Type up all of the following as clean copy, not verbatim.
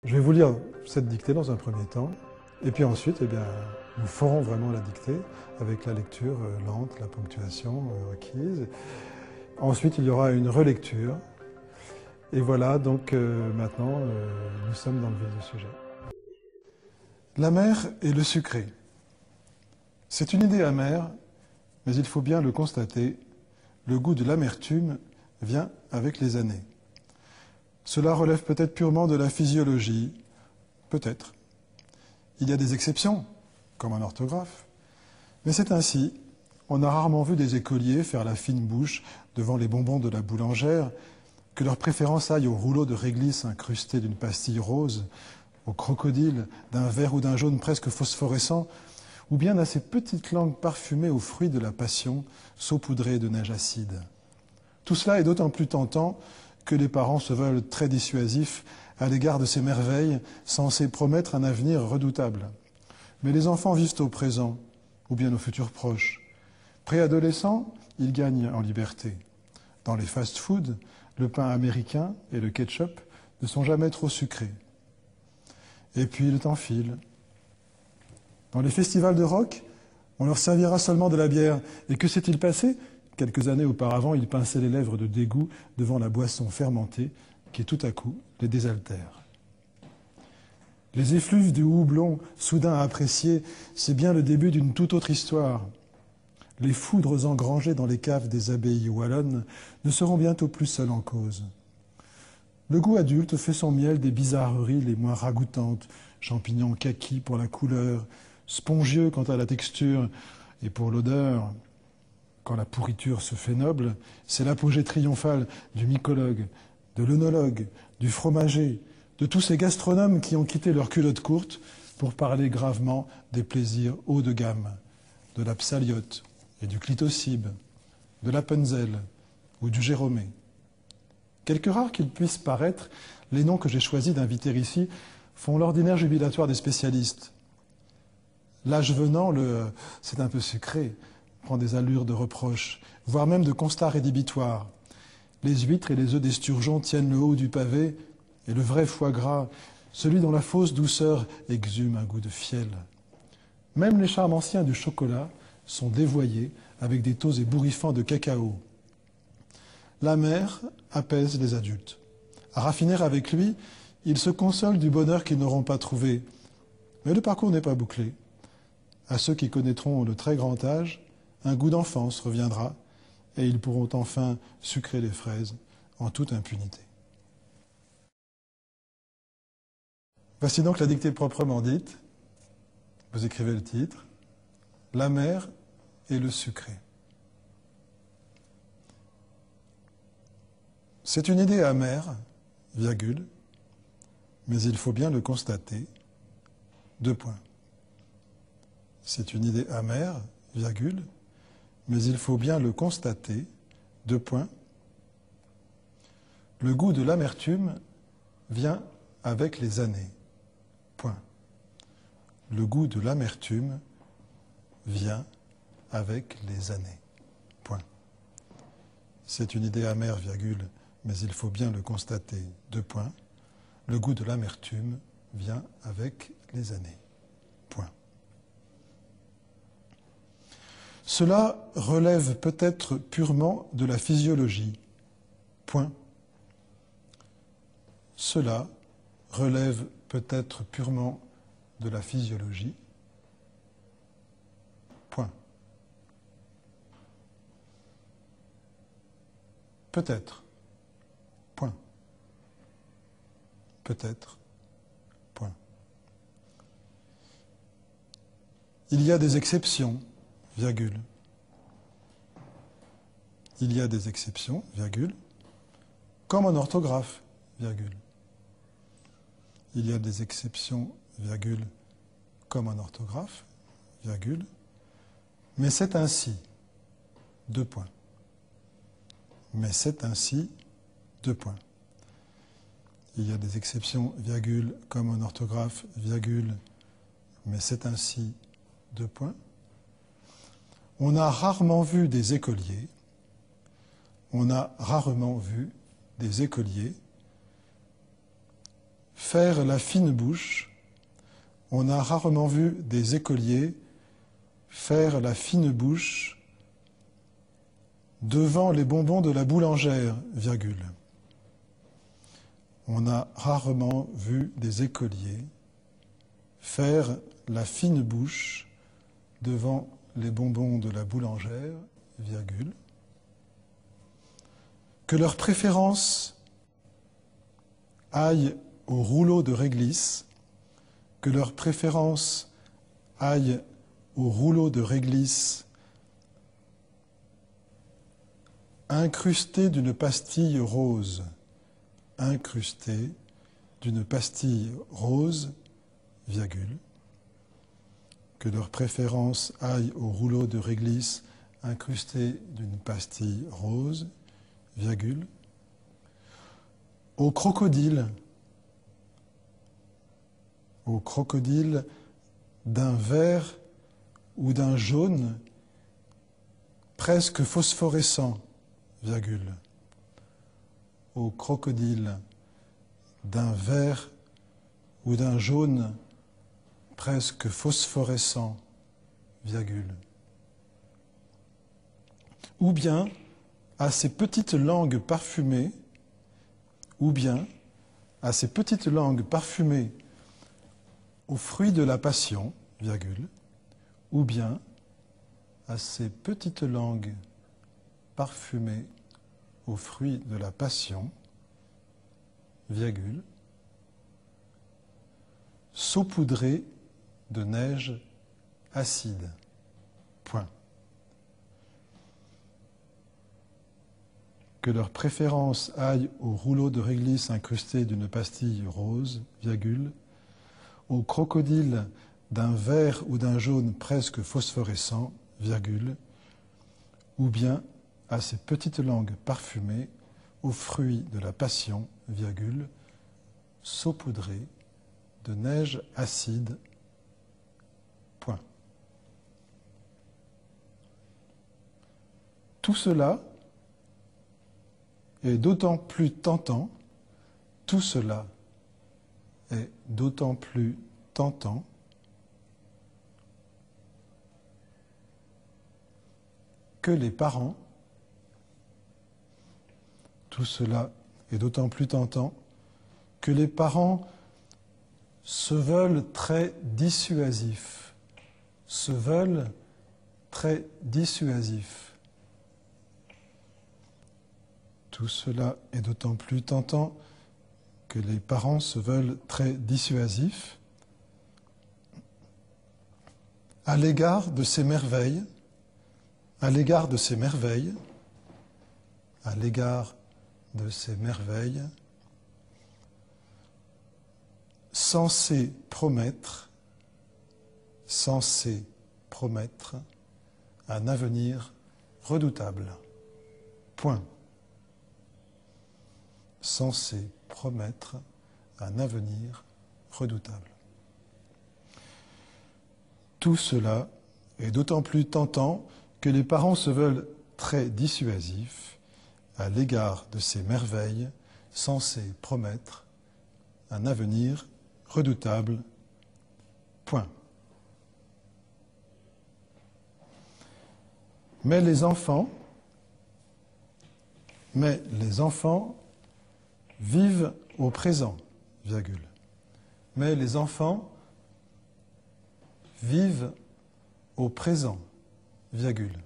Je vais vous lire cette dictée dans un premier temps, et puis ensuite, nous ferons vraiment la dictée avec la lecture lente, la ponctuation requise. Ensuite, il y aura une relecture. Et voilà, donc maintenant, nous sommes dans le vif du sujet. L'amer et le sucré. C'est une idée amère, mais il faut bien le constater, le goût de l'amertume vient avec les années. Cela relève peut-être purement de la physiologie, peut-être. Il y a des exceptions, comme en orthographe, mais c'est ainsi. On a rarement vu des écoliers faire la fine bouche devant les bonbons de la boulangère, que leur préférence aille au rouleau de réglisse incrusté d'une pastille rose, au crocodile d'un vert ou d'un jaune presque phosphorescent, ou bien à ces petites langues parfumées aux fruits de la passion, saupoudrées de neige acide. Tout cela est d'autant plus tentant que les parents se veulent très dissuasifs à l'égard de ces merveilles censées promettre un avenir redoutable. Mais les enfants vivent au présent, ou bien au futur proche. Préadolescents, ils gagnent en liberté. Dans les fast-foods, le pain américain et le ketchup ne sont jamais trop sucrés. Et puis le temps file. Dans les festivals de rock, on leur servira seulement de la bière. Et que s'est-il passé ? Quelques années auparavant, ils pinçaient les lèvres de dégoût devant la boisson fermentée qui, tout à coup, les désaltère. Les effluves du houblon, soudain appréciés, c'est bien le début d'une toute autre histoire. Les foudres engrangées dans les caves des abbayes wallonnes ne seront bientôt plus seules en cause. Le goût adulte fait son miel des bizarreries les moins ragoûtantes, champignons kaki pour la couleur, spongieux quant à la texture et pour l'odeur. Quand la pourriture se fait noble, c'est l'apogée triomphale du mycologue, de l'œnologue, du fromager, de tous ces gastronomes qui ont quitté leur culotte courte pour parler gravement des plaisirs haut de gamme, de la psaliote et du clitocybe, de l'Appenzell ou du Jérômé. Quelques rares qu'ils puissent paraître, les noms que j'ai choisi d'inviter ici font l'ordinaire jubilatoire des spécialistes. L'âge venant, c'est un peu sucré, prend des allures de reproche, voire même de constat rédhibitoire. Les huîtres et les œufs d'esturgeon tiennent le haut du pavé, et le vrai foie gras, celui dont la fausse douceur exhume un goût de fiel. Même les charmes anciens du chocolat sont dévoyés avec des taux ébouriffants de cacao. L'amer apaise les adultes. À raffiner avec lui, ils se consolent du bonheur qu'ils n'auront pas trouvé. Mais le parcours n'est pas bouclé. À ceux qui connaîtront le très grand âge, un goût d'enfance reviendra et ils pourront enfin sucrer les fraises en toute impunité. Voici donc la dictée proprement dite. Vous écrivez le titre. L'amer et le sucré. C'est une idée amère, virgule, mais il faut bien le constater, deux points. C'est une idée amère, virgule, mais il faut bien le constater, deux points. Le goût de l'amertume vient avec les années, point. Le goût de l'amertume vient avec les années, point. C'est une idée amère, virgule, mais il faut bien le constater, deux points. Le goût de l'amertume vient avec les années, point. Cela relève peut-être purement de la physiologie. Point. Cela relève peut-être purement de la physiologie. Point. Peut-être. Point. Peut-être. Point. Il y a des exceptions. Virgule. Il y a des exceptions, virgule, comme en orthographe, virgule. Il y a des exceptions, virgule, comme en orthographe, virgule, mais c'est ainsi, deux points. Mais c'est ainsi, deux points. Il y a des exceptions, virgule, comme en orthographe, virgule, mais c'est ainsi, deux points. On a rarement vu des écoliers, faire la fine bouche. On a rarement vu des écoliers faire la fine bouche devant les bonbons de la boulangère, virgule. On a rarement vu des écoliers faire la fine bouche devant les bonbons de la boulangère, virgule. Que leur préférence aille au rouleau de réglisse, que leur préférence aille au rouleau de réglisse incrusté d'une pastille rose, incrusté d'une pastille rose, virgule. Que leur préférence aille au rouleau de réglisse incrusté d'une pastille rose, virgule. Au crocodile d'un vert ou d'un jaune presque phosphorescent, virgule. Au crocodile d'un vert ou d'un jaune presque phosphorescent, virgule. Ou bien à ces petites langues parfumées, ou bien à ces petites langues parfumées aux fruits de la passion, virgule, ou bien à ces petites langues parfumées aux fruits de la passion, virgule, saupoudrées de neige acide, point. Que leur préférence aille au rouleau de réglisse incrusté d'une pastille rose, virgule, au crocodile d'un vert ou d'un jaune presque phosphorescent, virgule, ou bien à ces petites langues parfumées aux fruits de la passion, virgule, saupoudrées de neige acide, point. Tout cela est d'autant plus tentant, tout cela est d'autant plus tentant que les parents, tout cela est d'autant plus tentant que les parents se veulent très dissuasifs, se veulent très dissuasifs. Tout cela est d'autant plus tentant que les parents se veulent très dissuasifs à l'égard de ces merveilles, à l'égard de ces merveilles, à l'égard de ces merveilles, censées promettre un avenir redoutable. Point. Censées promettre un avenir redoutable. Tout cela est d'autant plus tentant que les parents se veulent très dissuasifs à l'égard de ces merveilles censées promettre un avenir redoutable. Point. Mais les enfants vivent au présent, virgule. Mais les enfants vivent au présent, virgule.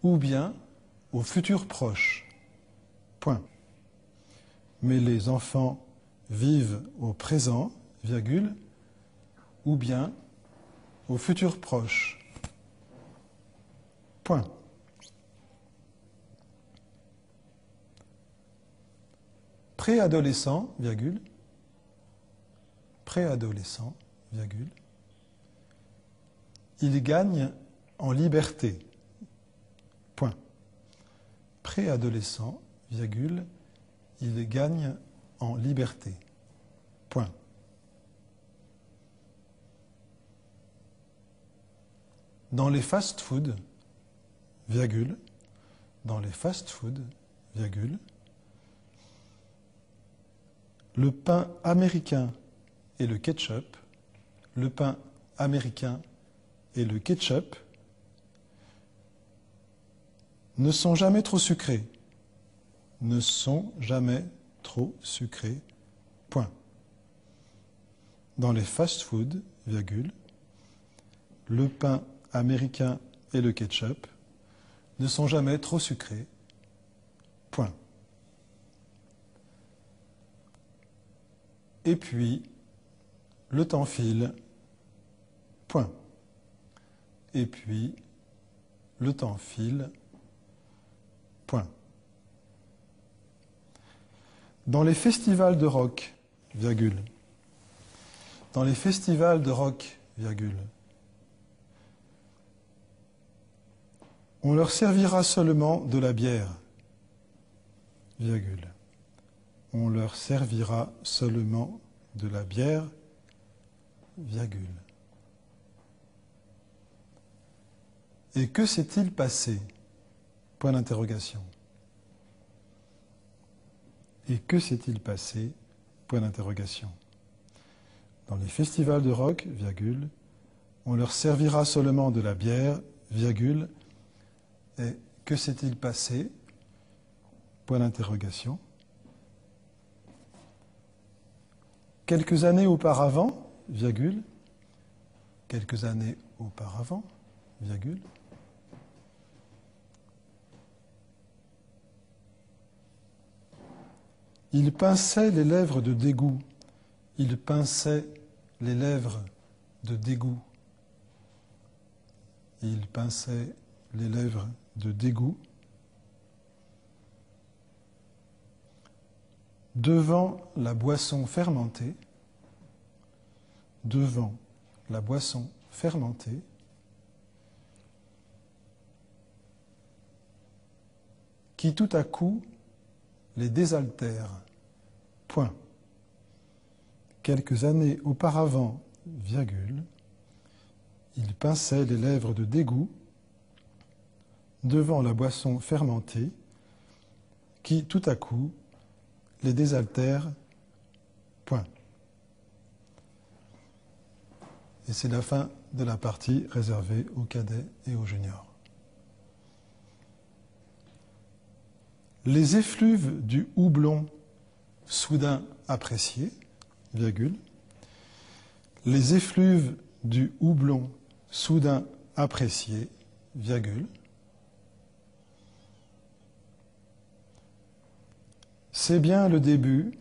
Ou bien au futur proche, point. Mais les enfants vivent au présent, virgule, ou bien au futur proche, point. Préadolescent, virgule, préadolescent, virgule, il gagne en liberté, point. Préadolescent, virgule, il gagne en liberté, point. Dans les fast-foods, virgule, dans les fast-foods, virgule, le pain américain et le ketchup, le pain américain et le ketchup ne sont jamais trop sucrés, ne sont jamais trop sucrés, point. Dans les fast-foods, virgule, le pain américain et le ketchup ne sont jamais trop sucrés, point. Et puis, le temps file, point. Et puis, le temps file, point. Dans les festivals de rock, virgule, dans les festivals de rock, virgule, on leur servira seulement de la bière, virgule. On leur servira seulement de la bière, virgule. Et que s'est-il passé? Point d'interrogation. Et que s'est-il passé? Point d'interrogation. Dans les festivals de rock, virgule, on leur servira seulement de la bière, virgule. Et que s'est-il passé? Point d'interrogation. Quelques années auparavant, virgule, quelques années auparavant, virgule, il pinçait les lèvres de dégoût. Il pinçait les lèvres de dégoût. Il pinçait les lèvres de dégoût. Devant la boisson fermentée, devant la boisson fermentée, qui tout à coup les désaltère. Point. Quelques années auparavant, virgule, il pinçait les lèvres de dégoût devant la boisson fermentée, qui tout à coup les désaltère, point. Et c'est la fin de la partie réservée aux cadets et aux juniors. Les effluves du houblon soudain apprécié, virgule, les effluves du houblon soudain apprécié, virgule, c'est bien le début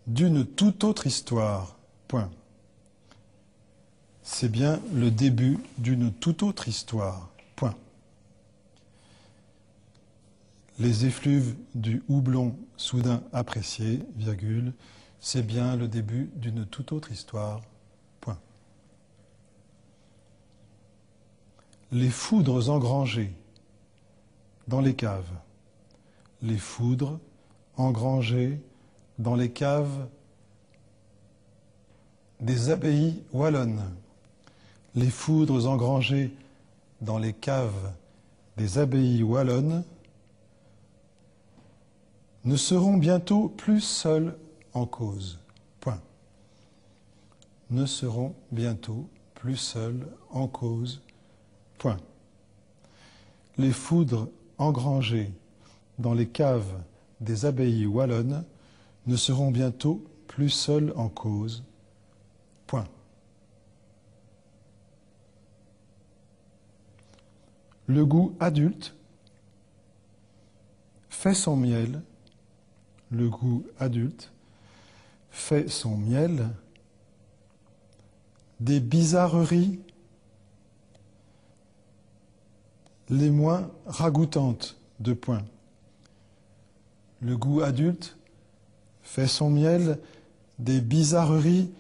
d'une toute autre histoire, point. C'est bien le début d'une toute autre histoire, point. Les effluves du houblon soudain apprécié, virgule, c'est bien le début d'une toute autre histoire, point. Les foudres engrangées dans les caves. Les foudres engrangées dans les caves des abbayes wallonnes. Les foudres engrangées dans les caves des abbayes wallonnes ne seront bientôt plus seules en cause. Point. Ne seront bientôt plus seules en cause. Point. Les foudres engrangées dans les caves des abbayes wallonnes ne seront bientôt plus seules en cause. Point. Le goût adulte fait son miel. Le goût adulte fait son miel des bizarreries les moins ragoûtantes, deux points. Le goût adulte fait son miel des bizarreries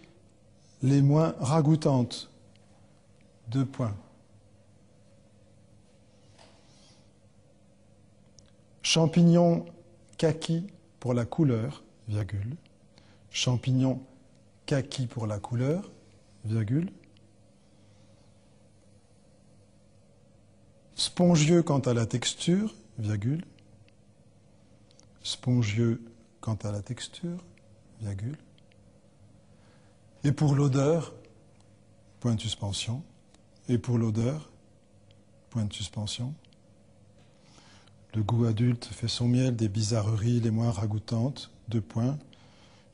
les moins ragoûtantes, deux points. Champignons kaki pour la couleur, virgule. Champignons kaki pour la couleur, virgule. Spongieux quant à la texture, virgule. spongieux quant à la texture, virgule. Et pour l'odeur, point de suspension. Et pour l'odeur, point de suspension. Le goût adulte fait son miel des bizarreries les moins ragoûtantes, deux points.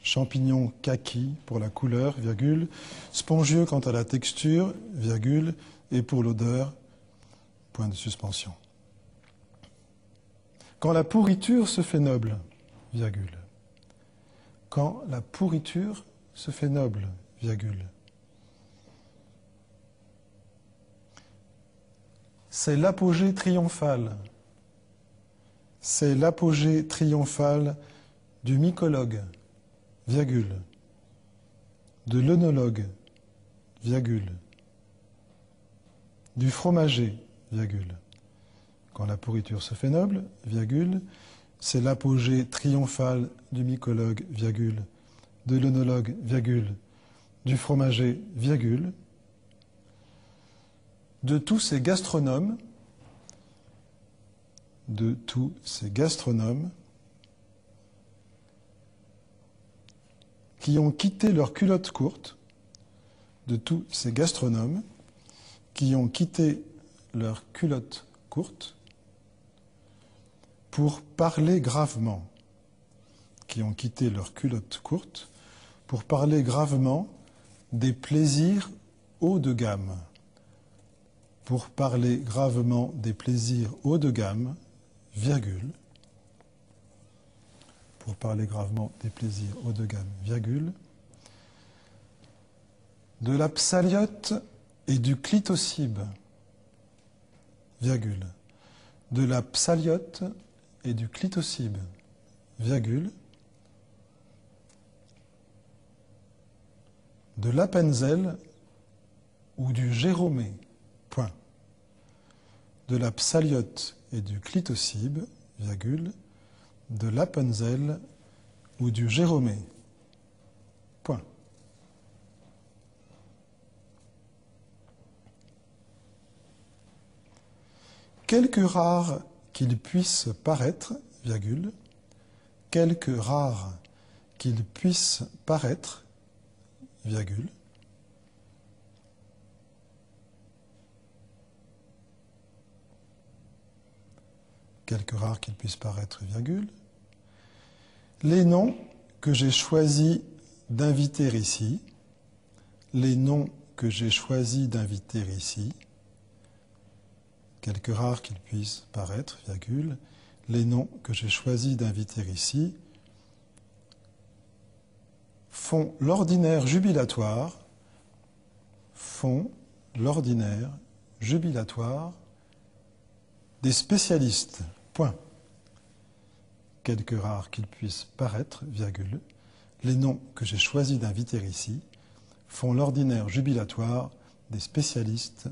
Champignon kaki pour la couleur, virgule. Spongieux quant à la texture, virgule. Et pour l'odeur, point de suspension. Quand la pourriture se fait noble, virgule. Quand la pourriture se fait noble, virgule. C'est l'apogée triomphale. C'est l'apogée triomphale du mycologue, virgule. De l'œnologue, virgule. Du fromager, virgule. Quand la pourriture se fait noble, virgule, c'est l'apogée triomphale du mycologue, virgule, de l'œnologue, virgule, du fromager, virgule, de tous ces gastronomes qui ont quitté leurs culottes courtes, de tous ces gastronomes qui ont quitté leurs culottes courtes pour parler gravement, qui ont quitté leurs culottes courtes pour parler gravement des plaisirs haut de gamme, pour parler gravement des plaisirs haut de gamme, virgule, pour parler gravement des plaisirs haut de gamme, virgule, de la psaliote et du clitocybe, virgule, de la psaliote et du clitocybe, virgule, de l'appenzell ou du jérômé, point, de la psaliote et du clitocybe, virgule, de l'appenzell ou du jérômé, point. Quelque rare qu'il puisse paraître, virgule, quelque rare qu'il puisse paraître, virgule, quelque rare qu'il puisse paraître, virgule, les noms que j'ai choisi d'inviter ici, les noms que j'ai choisi d'inviter ici, quelque rare qu'il puisse paraître, virgule, les noms que j'ai choisi d'inviter ici font l'ordinaire jubilatoire, des spécialistes, point. Quelque rare qu'il puisse paraître, virgule, les noms que j'ai choisi d'inviter ici font l'ordinaire jubilatoire des spécialistes,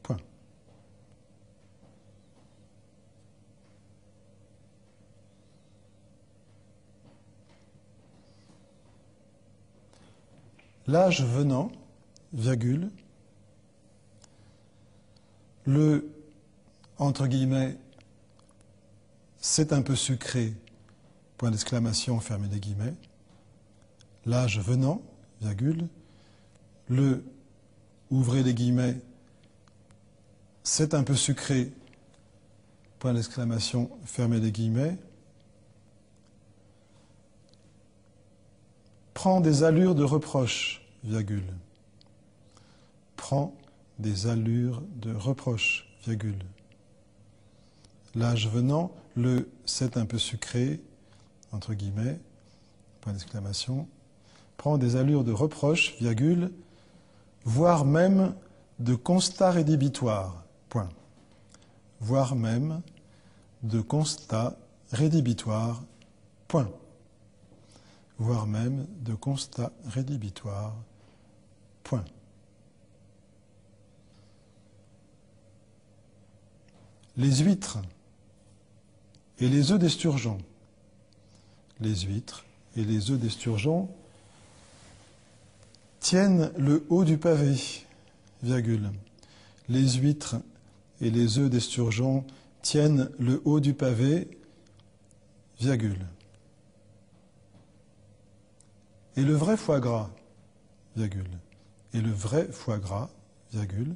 point. L'âge venant, virgule, le, entre guillemets, c'est un peu sucré, point d'exclamation, fermez les guillemets, l'âge venant, virgule, le, ouvrez les guillemets, c'est un peu sucré, point d'exclamation, fermez les guillemets, prend des allures de reproche, virgule, prend des allures de reproche, virgule. L'âge venant, le c'est un peu sucré, entre guillemets, point d'exclamation, prend des allures de reproche, virgule, voire même de constat rédhibitoire, point. Voire même de constat rédhibitoire, point. Voire même de constat rédhibitoire, point. Les huîtres et les œufs d'esturgeon. Les huîtres et les œufs d'esturgeon tiennent le haut du pavé, virgule. Les huîtres et les œufs d'esturgeon tiennent le haut du pavé, virgule. Et le vrai foie gras, virgule. Et le vrai foie gras, virgule.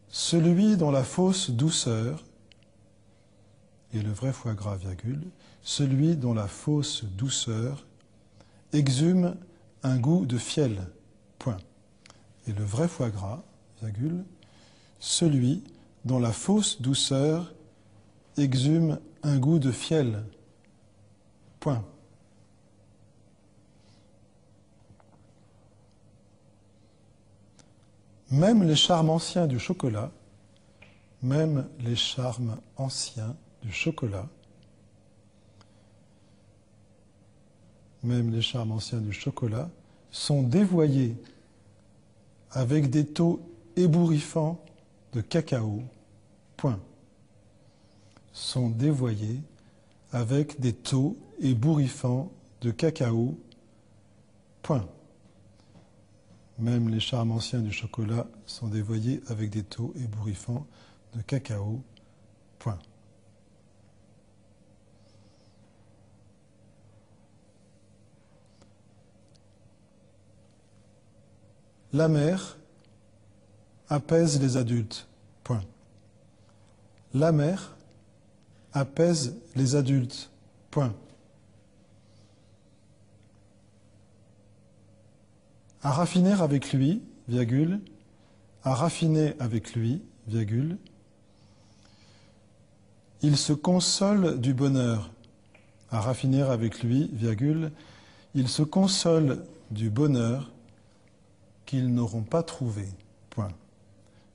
Celui dont la fausse douceur, et le vrai foie gras, virgule, celui dont la fausse douceur exhume un goût de fiel, point. Et le vrai foie gras, virgule, celui dont la fausse douceur exhume un goût de fiel, point. Même les charmes anciens du chocolat, même les charmes anciens du chocolat, même les charmes anciens du chocolat, sont dévoyés avec des taux ébouriffants de cacao, point. Sont dévoyés avec des taux ébouriffants de cacao, point. Même les charmes anciens du chocolat sont dévoyés avec des taux ébouriffants de cacao, point. La mère apaise les adultes, point. La mère apaise les adultes, point. À raffiner avec lui, virgule, à raffiner avec lui, virgule, il se console du bonheur. À raffiner avec lui, virgule, il se console du bonheur qu'ils n'auront pas trouvé, point.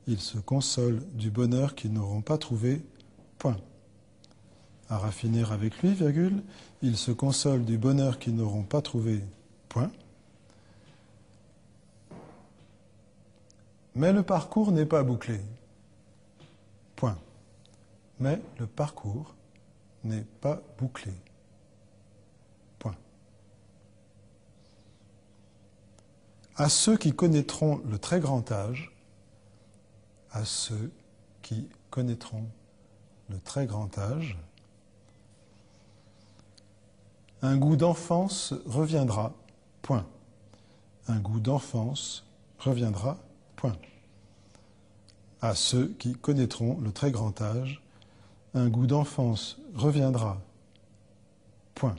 Il se console du bonheur qu'ils n'auront pas trouvé, point. À raffiner avec lui, virgule, il se console du bonheur qu'ils n'auront pas trouvé, point. Mais le parcours n'est pas bouclé. Point. Mais le parcours n'est pas bouclé. Point. À ceux qui connaîtront le très grand âge, à ceux qui connaîtront le très grand âge, un goût d'enfance reviendra. Point. Un goût d'enfance reviendra. Point. À ceux qui connaîtront le très grand âge, un goût d'enfance reviendra. Point.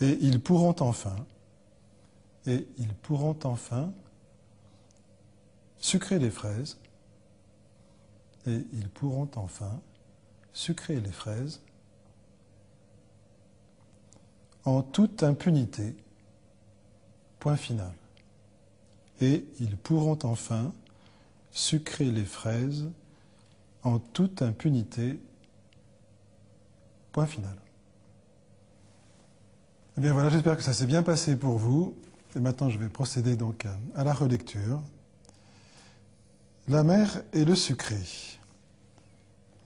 Et ils pourront enfin sucrer les fraises, et ils pourront enfin sucrer les fraises en toute impunité. Point final. Et ils pourront enfin sucrer les fraises en toute impunité. Point final. Eh bien voilà, j'espère que ça s'est bien passé pour vous. Et maintenant, je vais procéder donc à la relecture. La mer et le sucré.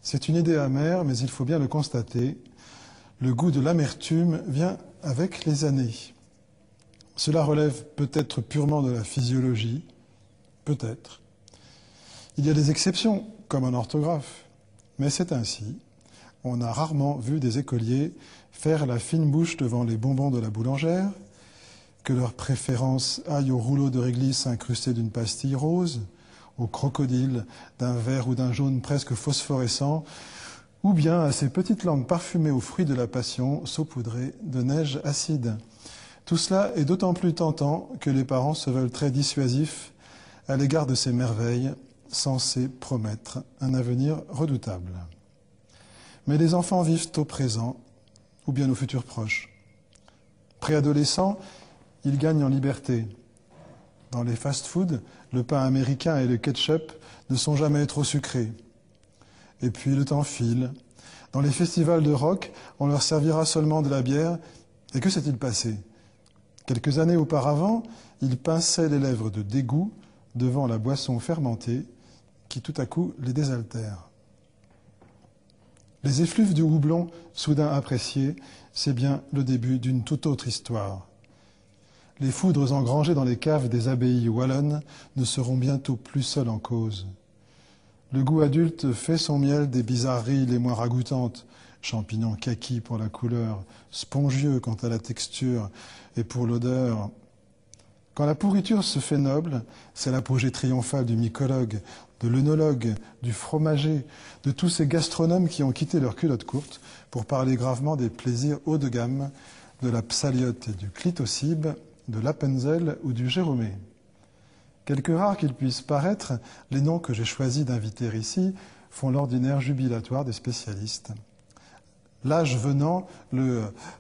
C'est une idée amère, mais il faut bien le constater. Le goût de l'amertume vient avec les années. Cela relève peut-être purement de la physiologie, peut-être. Il y a des exceptions, comme en orthographe, mais c'est ainsi. On a rarement vu des écoliers faire la fine bouche devant les bonbons de la boulangère, que leur préférence aille au rouleau de réglisse incrusté d'une pastille rose, au crocodile d'un vert ou d'un jaune presque phosphorescent, ou bien à ces petites langues parfumées aux fruits de la passion, saupoudrées de neige acide. Tout cela est d'autant plus tentant que les parents se veulent très dissuasifs à l'égard de ces merveilles censées promettre un avenir redoutable. Mais les enfants vivent au présent ou bien au futur proche. Préadolescents, ils gagnent en liberté. Dans les fast-foods, le pain américain et le ketchup ne sont jamais trop sucrés. Et puis le temps file. Dans les festivals de rock, on leur servira seulement de la bière. Et que s'est-il passé ? Quelques années auparavant, ils pinçaient les lèvres de dégoût devant la boisson fermentée qui tout à coup les désaltère. Les effluves du houblon, soudain appréciés, c'est bien le début d'une toute autre histoire. Les foudres engrangées dans les caves des abbayes wallonnes ne seront bientôt plus seules en cause. Le goût adulte fait son miel des bizarreries les moins ragoûtantes. Champignons kaki pour la couleur, spongieux quant à la texture et pour l'odeur. Quand la pourriture se fait noble, c'est l'apogée triomphale du mycologue, de l'œnologue, du fromager, de tous ces gastronomes qui ont quitté leur culotte courte pour parler gravement des plaisirs haut de gamme, de la psaliote et du clitocybe, de l'appenzell ou du jérômé. Quelque rares qu'ils puissent paraître, les noms que j'ai choisi d'inviter ici font l'ordinaire jubilatoire des spécialistes. L'âge venant,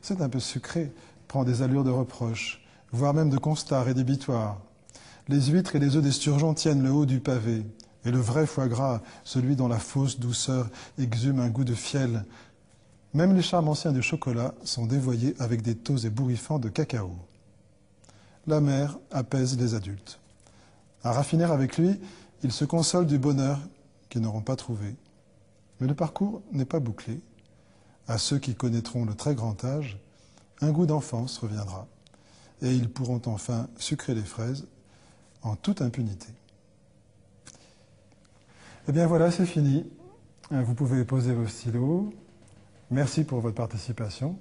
c'est un peu sucré, prend des allures de reproche, voire même de constat rédhibitoire. Les huîtres et les œufs d'esturgeon tiennent le haut du pavé, et le vrai foie gras, celui dont la fausse douceur exhume un goût de fiel. Même les charmes anciens du chocolat sont dévoyés avec des taux ébouriffants de cacao. La mer apaise les adultes. À raffiner avec lui, ils se consolent du bonheur qu'ils n'auront pas trouvé. Mais le parcours n'est pas bouclé. À ceux qui connaîtront le très grand âge, un goût d'enfance reviendra, et ils pourront enfin sucrer les fraises en toute impunité. Eh bien voilà, c'est fini. Vous pouvez poser vos stylos. Merci pour votre participation.